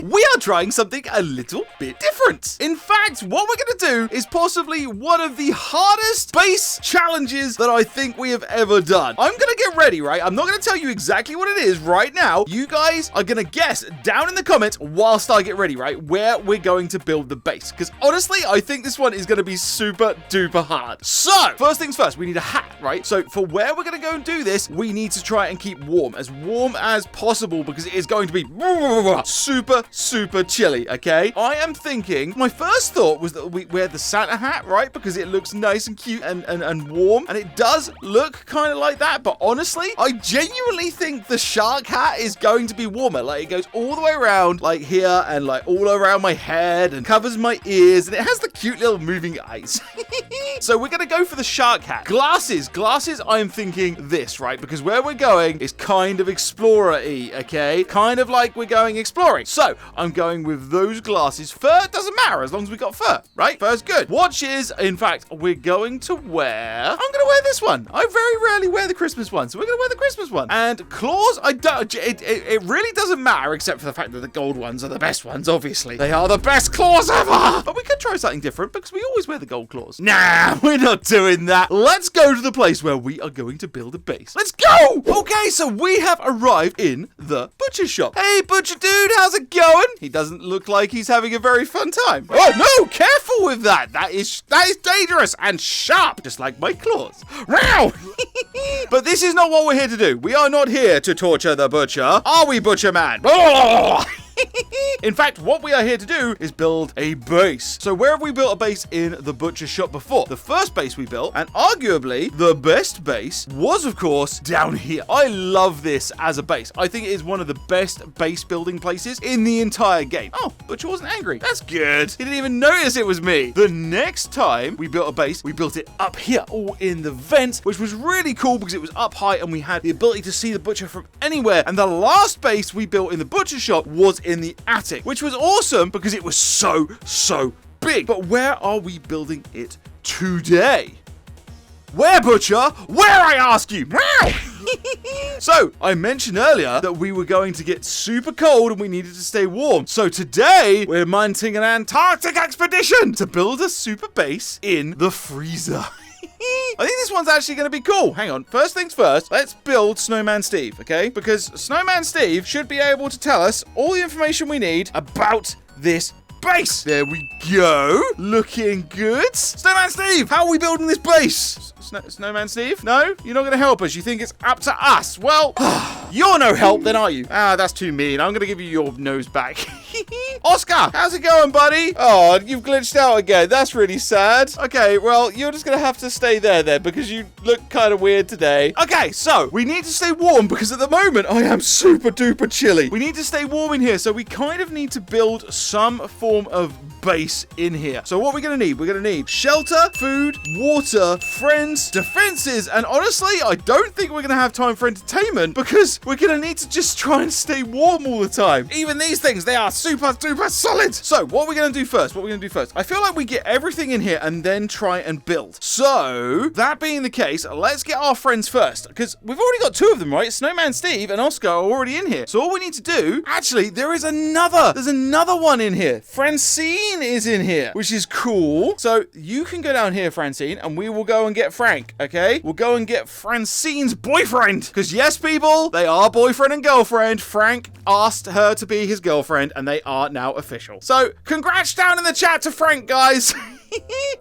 we are trying something a little bit different. In fact, what we're going to do is possibly one of the hardest base challenges that I think we have ever done. I'm going to get ready, right? I'm not going to tell you exactly what it is right now. You guys are going to guess down in the comments whilst I get ready, right? Where we're going to build the base. Because honestly, I think this one is going to be super duper hard. So, first things first, we need a hat, right? So, for where we're going to go and do this, we need to try and keep warm as possible because it is going to be super chilly, okay? I am thinking, my first thought was that we wear the Santa hat, right? Because it looks nice and cute and warm, and it does look kind of like that, but honestly, I genuinely think the shark hat is going to be warmer. Like, it goes all the way around, like here, and like all around my head, and covers my ears, and it has the cute little moving eyes. So we're gonna go for the shark hat. Glasses, I'm thinking this, right? Because where we're going is kind of explorer-y, okay? Kind of like we're going exploring. So I'm going with those glasses. Fur doesn't matter as long as we got fur, right? Fur's good. Watches, in fact, we're going to wear... I'm gonna wear this one. I very rarely wear the Christmas one, so we're gonna wear the Christmas one. And claws, I don't... It really doesn't matter, except for the fact that the gold ones are the best ones, obviously. They are the best claws ever! But we could try something different because we always wear the gold claws. Nah, we're not doing that. Let's go to the place where we are going to build a base. Let's go! Okay, so we have arrived in the butcher shop. Hey, butcher dude, how's it going? He doesn't look like he's having a very fun time. Oh, no, careful with that. That is dangerous and sharp, just like my claws. Wow! But this is not what we're here to do. We are not here to torture the butcher. Are we, butcher man? In fact, what we are here to do is build a base. So where have we built a base in the butcher shop before? The first base we built, and arguably the best base, was of course down here. I love this as a base. I think it is one of the best base building places in the entire game. Oh, butcher wasn't angry. That's good. He didn't even notice it was me. The next time we built a base, we built it up here, all in the vents, which was really cool because it was up high and we had the ability to see the butcher from anywhere. And the last base we built in the butcher shop was in the attic, which was awesome because it was so big. But where are we building it today? Where, butcher? Where, I ask you? So, I mentioned earlier that we were going to get super cold and we needed to stay warm. So today, we're mounting an Antarctic expedition to build a super base in the freezer. I think this one's actually going to be cool. Hang on. First things first, let's build Snowman Steve, okay? Because Snowman Steve should be able to tell us all the information we need about this base. There we go. Looking good. Snowman Steve, how are we building this base? Snowman Steve? No? You're not going to help us? You think it's up to us? Well, you're no help then, are you? Ah, that's too mean. I'm going to give you your nose back. Oscar, how's it going, buddy? Oh, you've glitched out again. That's really sad. Okay, well, you're just going to have to stay there then because you look kind of weird today. Okay, so we need to stay warm because at the moment I am super duper chilly. We need to stay warm in here, so we kind of need to build some form of base in here. So what we're going to need? We're going to need shelter, food, water, friends, defenses, and honestly, I don't think we're going to have time for entertainment because we're going to need to just try and stay warm all the time. Even these things, they are super duper solid. So what we're going to do first? I feel like we get everything in here and then try and build. So that being the case, let's get our friends first because we've already got two of them, right? Snowman Steve and Oscar are already in here. So all we need to do, actually, there's another one in here. Francine is in here, which is cool. So you can go down here, Francine, and we will go and get Frank, okay? We'll go and get Francine's boyfriend. Because yes, people, they are boyfriend and girlfriend. Frank asked her to be his girlfriend, and they are now official. So congrats down in the chat to Frank, guys.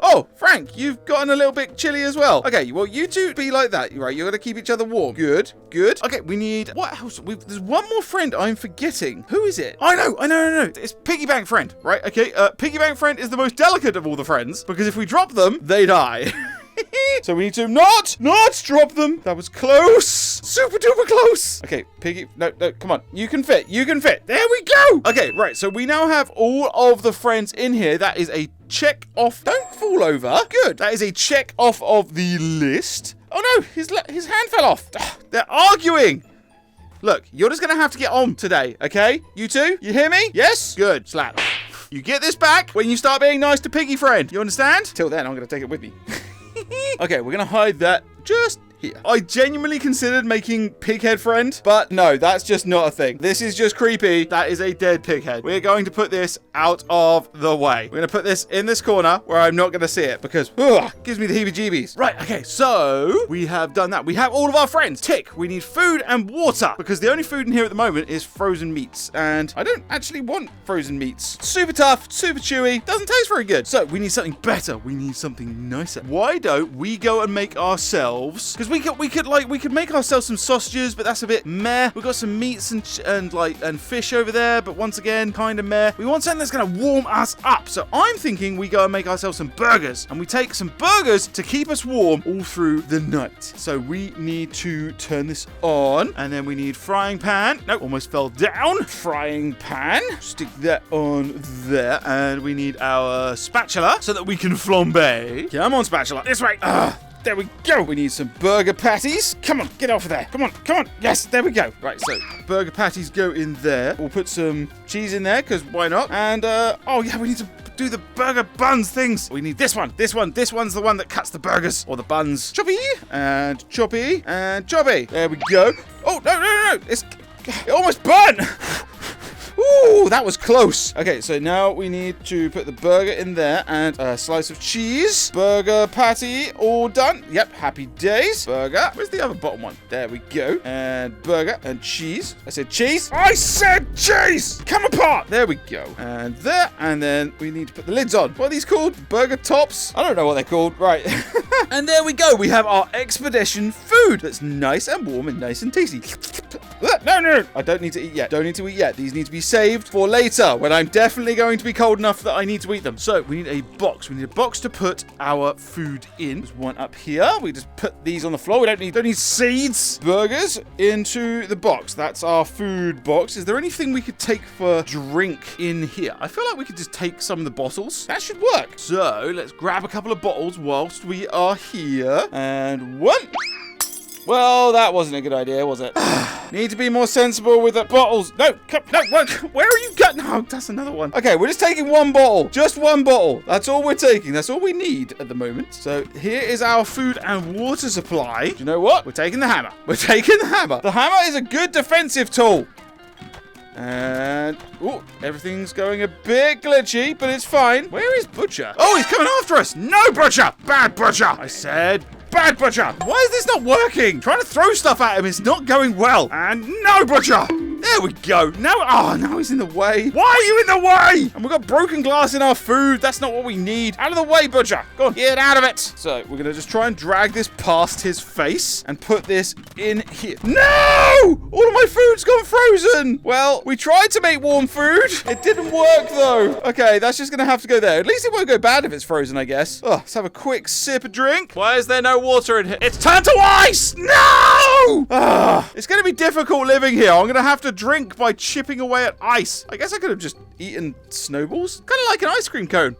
Oh, Frank, you've gotten a little bit chilly as well. Okay, well, you two be like that, right? You're going to keep each other warm. Good. Okay, we need... What else? There's one more friend I'm forgetting. Who is it? I know. It's Piggy Bank Friend, right? Okay, Piggy Bank Friend is the most delicate of all the friends because if we drop them, they die. So we need to not drop them. That was close. Super duper close. Okay, Piggy. No, come on. You can fit. There we go. Okay, right. So we now have all of the friends in here. That is a check off. Don't fall over. Good. That is a check off of the list. Oh no, his hand fell off. They're arguing. Look, you're just going to have to get on today, okay? You two? You hear me? Yes? Good. Slap. You get this back when you start being nice to Piggy Friend. You understand? Till then, I'm going to take it with me. Okay, we're going to hide that just here. I genuinely considered making Pighead friend, but no, that's just not a thing. This is just creepy. That is a dead Pighead. We're going to put this out of the way. We're going to put this in this corner where I'm not going to see it because it gives me the heebie-jeebies. Right, okay, so we have done that. We have all of our friends. Tick. We need food and water because the only food in here at the moment is frozen meats, and I don't actually want frozen meats. Super tough, super chewy, doesn't taste very good. So we need something better. We need something nicer. Why don't we go and make ourselves, because we could make ourselves some sausages, but that's a bit meh. We've got some meats and fish over there, but once again, kind of meh. We want something that's going to warm us up. So I'm thinking we go and make ourselves some burgers, and we take some burgers to keep us warm all through the night. So we need to turn this on, and then we need frying pan. Nope, almost fell down. Frying pan. Stick that on there, and we need our spatula so that we can flambe. Come on, spatula. This way. There we go. We need some burger patties. Come on, get off of there. Come on, come on. Yes, there we go. Right, so burger patties go in there. We'll put some cheese in there, because why not? And, oh yeah, we need to do the burger buns things. We need this one. This one's the one that cuts the burgers, or the buns. Choppy, and choppy, and choppy. There we go. Oh, no. It almost burnt. Ooh, that was close. Okay, so now we need to put the burger in there and a slice of cheese. Burger patty, all done. Yep, happy days. Burger. Where's the other bottom one? There we go. And burger and cheese. I said cheese. I said cheese! Come apart. There we go. And there. And then we need to put the lids on. What are these called? Burger tops? I don't know what they're called. Right. And there we go. We have our expedition food that's nice and warm and nice and tasty. No. I don't need to eat yet. Don't need to eat yet. These need to be saved for later when I'm definitely going to be cold enough that I need to eat them. So we need a box. We need a box to put our food in. There's one up here. We just put these on the floor. We don't need seeds. Burgers into the box. That's our food box. Is there anything we could take for drink in here? I feel like we could just take some of the bottles. That should work. So let's grab a couple of bottles whilst we are here. And one. Well, that wasn't a good idea, was it? Need to be more sensible with the bottles. No, where are you going? No, that's another one. Okay, we're just taking one bottle. Just one bottle. That's all we're taking. That's all we need at the moment. So here is our food and water supply. Do you know what? We're taking the hammer. We're taking the hammer. The hammer is a good defensive tool. And, oh, everything's going a bit glitchy, but it's fine. Where is Butcher? Oh, he's coming after us. No, Butcher. Bad Butcher. I said bad Butcher. Why is this not working? Trying to throw stuff at him is not going well. And no, Butcher. There we go. Now, oh, now he's in the way. Why are you in the way? And we've got broken glass in our food. That's not what we need. Out of the way, Butcher. Go on, get out of it. So we're going to just try and drag this past his face and put this in here. No! All of my food's gone frozen. Well, we tried to make warm food. It didn't work, though. Okay, that's just going to have to go there. At least it won't go bad if it's frozen, I guess. Oh, let's have a quick sip of drink. Why is there no water in here? It's turned to ice! No! It's going to be difficult living here. I'm going to have to drink by chipping away at ice. I guess I could have just eaten snowballs. Kind of like an ice cream cone,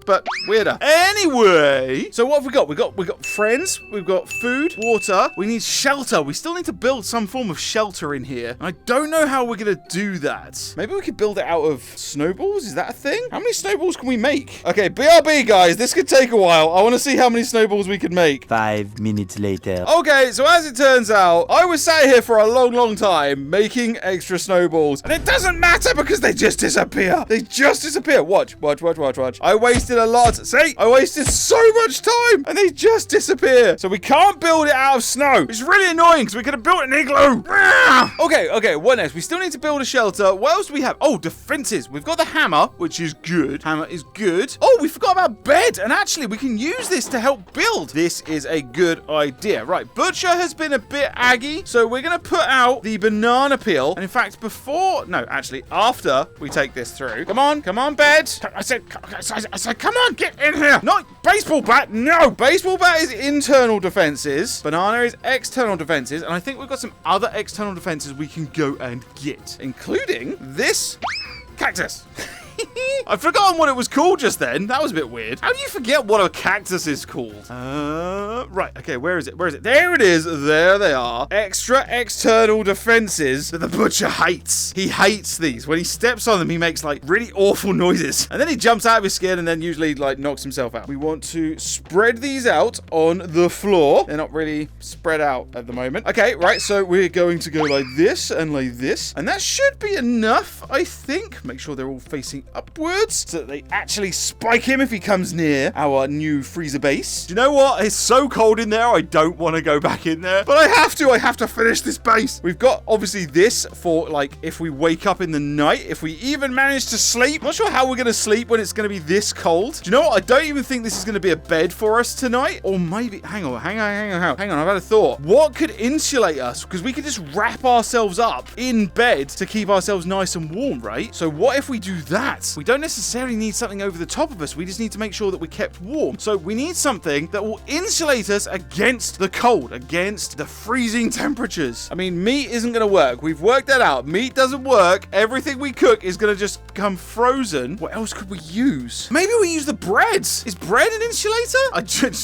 but weirder. Anyway, so what have we got? We got friends. We've got food, water. We need shelter. We still need to build some form of shelter in here. I don't know how we're gonna do that. Maybe we could build it out of snowballs. Is that a thing? How many snowballs can we make? Okay, BRB guys, this could take a while. I want to see how many snowballs we can make. 5 minutes later. Okay, so as it turns out, I was sat here for a long time making extra snowballs, and it doesn't matter because they just disappear. They just disappear. Watch. I wasted a lot. See? I wasted so much time and they just disappear. So we can't build it out of snow. It's really annoying because we could have built an igloo. Okay, what next? We still need to build a shelter. What else do we have? Oh, defenses. We've got the hammer, which is good. Hammer is good. Oh, we forgot about bed. And actually, we can use this to help build. This is a good idea. Right, Butcher has been a bit aggy. So we're going to put out the banana peel. And in fact, after we take this through. Come on, bed. I said, come on, get in here. Not baseball bat. No, baseball bat is internal defenses. Banana is external defenses. And I think we've got some other external defenses we can go and get, including this cactus. I've forgotten what it was called just then. That was a bit weird. How do you forget what a cactus is called? Right. Okay, where is it? Where is it? There it is. There they are. Extra external defenses that the butcher hates. He hates these. When he steps on them, he makes like really awful noises. And then he jumps out of his skin and then usually like knocks himself out. We want to spread these out on the floor. They're not really spread out at the moment. Okay, right. So we're going to go like this and like this. And that should be enough, I think. Make sure they're all facing upwards so that they actually spike him if he comes near our new freezer base. Do you know what? It's so cold in there. I don't want to go back in there, but I have to. I have to finish this base. We've got obviously this for like if we wake up in the night, if we even manage to sleep. Not sure how we're going to sleep when it's going to be this cold. Do you know what? I don't even think this is going to be a bed for us tonight. Or maybe, hang on. I've had a thought. What could insulate us? Because we could just wrap ourselves up in bed to keep ourselves nice and warm, right? So what if we do that? We don't necessarily need something over the top of us. We just need to make sure that we're kept warm. So we need something that will insulate us against the cold, against the freezing temperatures. I mean, meat isn't going to work. We've worked that out. Meat doesn't work. Everything we cook is going to just become frozen. What else could we use? Maybe we use the bread. Is bread an insulator?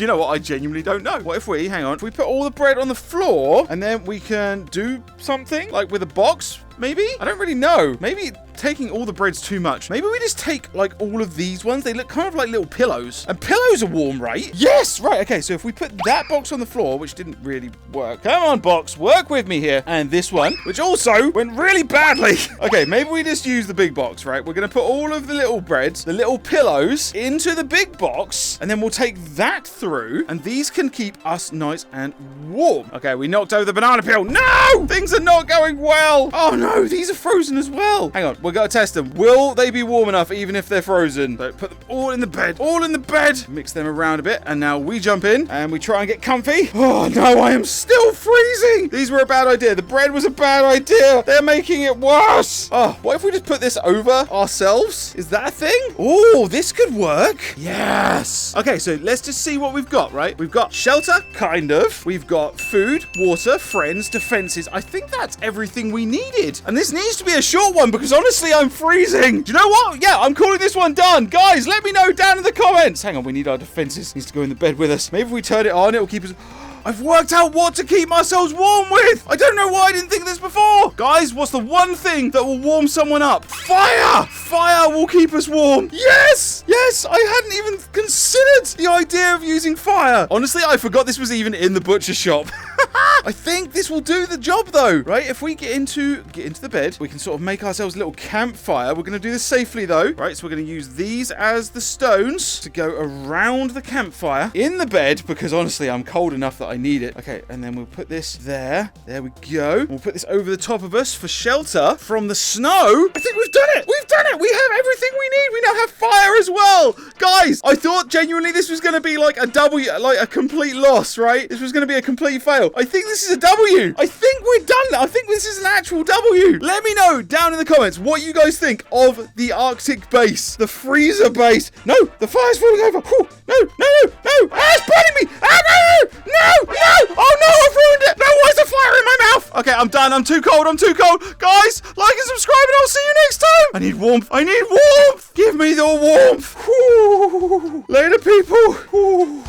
You know what? I genuinely don't know. What if we, hang on, if we put all the bread on the floor and then we can do something like with a box? Maybe? I don't really know. Maybe taking all the bread's too much. Maybe we just take like all of these ones. They look kind of like little pillows. And pillows are warm, right? Yes! Right, okay. So if we put that box on the floor, which didn't really work. Come on, box. Work with me here. And this one, which also went really badly. Okay, maybe we just use the big box, right? We're going to put all of the little breads, the little pillows into the big box. And then we'll take that through. And these can keep us nice and warm. Okay, we knocked over the banana peel. No! Things are not going well. Oh, no. These are frozen as well. Hang on. We've got to test them. Will they be warm enough even if they're frozen? So put them all in the bed. All in the bed. Mix them around a bit. And now we jump in and we try and get comfy. Oh, no. I am still freezing. These were a bad idea. The bread was a bad idea. They're making it worse. Oh, what if we just put this over ourselves? Is that a thing? Oh, this could work. Yes. Okay, so let's just see what we've got, right? We've got shelter, kind of. We've got food, water, friends, defenses. I think that's everything we needed. And this needs to be a short one because honestly, I'm freezing. Do you know what? Yeah, I'm calling this one done. Guys, let me know down in the comments. Hang on, we need our defenses. Needs to go in the bed with us. Maybe if we turn it on, it will keep us... I've worked out what to keep ourselves warm with. I don't know why I didn't think of this before. Guys, what's the one thing that will warm someone up? Fire! Fire will keep us warm. Yes! Yes, I hadn't even considered the idea of using fire. Honestly, I forgot this was even in the butcher shop. I think this will do the job though, right? If we get into the bed, we can sort of make ourselves a little campfire. We're going to do this safely though, right? So we're going to use these as the stones to go around the campfire in the bed because honestly, I'm cold enough that I need it. Okay, and then we'll put this there. There we go. We'll put this over the top of us for shelter from the snow. I think we've done it. We've done it. We have everything we need. We now have fire as well. Guys, I thought genuinely this was going to be like a W, like a complete loss, right? This was going to be a complete fail. I think this is a W. I think we're done. I think this is an actual W. Let me know down in the comments what you guys think of the Arctic base, the freezer base. No, the fire's falling over. Whew. No, no, no, no. Ah, it's burning me. Ah, no, no, no. Oh, no, I've ruined it. No, why is there fire in my mouth? Okay, I'm done. I'm too cold. I'm too cold. Guys, like and subscribe, and I'll see you next time. I need warmth. I need warmth. Give me the warmth. Whew. Later, people. Whew.